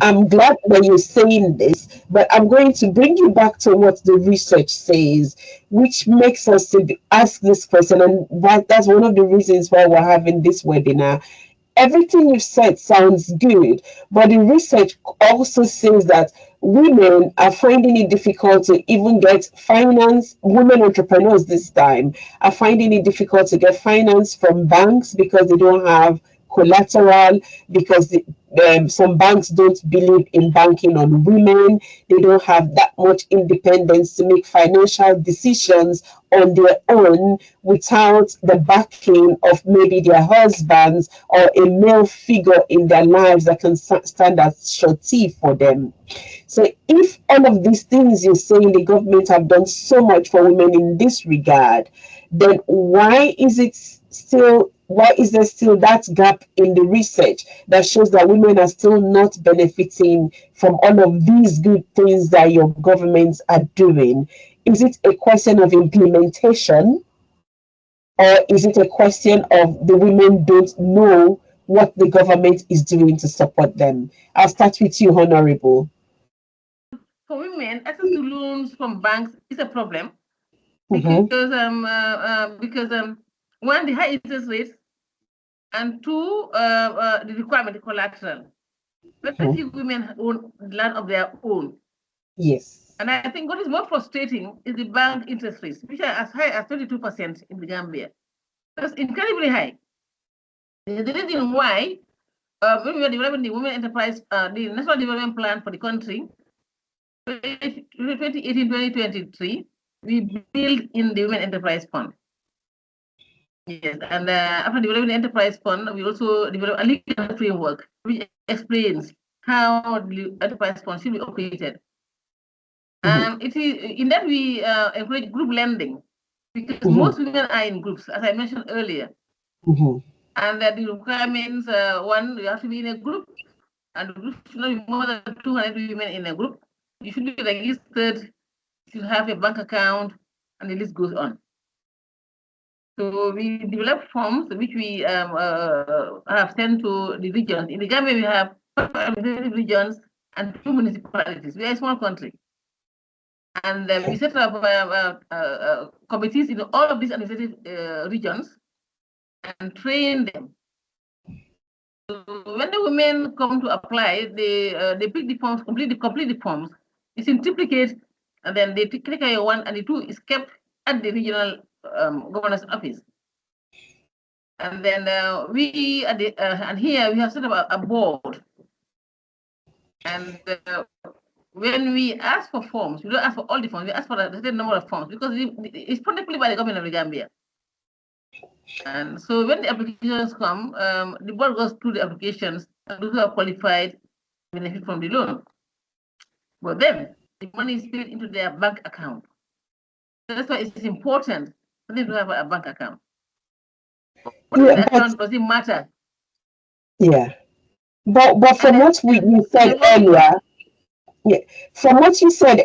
I'm glad that you're saying this, but I'm going to bring you back to what the research says, which makes us to ask this question, and that's one of the reasons why we're having this webinar. Everything you've said sounds good, but the research also says that women are finding it difficult to even get finance. Women entrepreneurs this time are finding it difficult to get finance from banks because they don't have collateral, because some banks don't believe in banking on women. They don't have that much independence to make financial decisions on their own without the backing of maybe their husbands or a male figure in their lives that can stand as surety for them. So if all of these things you're saying the government have done so much for women in this regard, then why is there still that gap in the research that shows that women are still not benefiting from all of these good things that your governments are doing? Is it a question of implementation, or is it a question of the women don't know what the government is doing to support them? I'll start with you, Honorable. For women, access to loans from banks is a problem Mm-hmm. because one, the high interest rates, and two, the requirement, the collateral. Very few women own land of their own. Yes. And I think what is more frustrating is the bank interest rates, which are as high as 22% in the Gambia. That's incredibly high. The reason why, when we were developing the Women Enterprise, the National Development Plan for the country, 2018-2023, we built in the Women Enterprise Fund. Yes, and after developing the Enterprise Fund, we also developed a legal framework which explains how the Enterprise Fund should be operated. It is in that we encourage group lending, because most women are in groups, as I mentioned earlier. And the requirements, one, you have to be in a group, and the group should not be more than 200 women in a group. You should be registered, you should have a bank account, and the list goes on. So we develop forms which we have sent to the regions. In the Gambia, we have 5 administrative regions and 2 municipalities. We are a small country. And we set up committees in all of these administrative regions and train them. So when the women come to apply, they pick the forms, complete the forms. It's in triplicate, and then they click one, and the 2 is kept at the regional governor's office. And then we at the and here we have set up a board. And when we ask for forms, we don't ask for all the forms. We ask for a certain number of forms because it's protected by the government of the Gambia. And so when the applications come, the board goes through the applications, and those who are qualified benefit from the loan. But then the money is paid into their bank account. So that's why it's important for them to have a bank account. What account does it matter? Yeah. But from what you said earlier, from what you said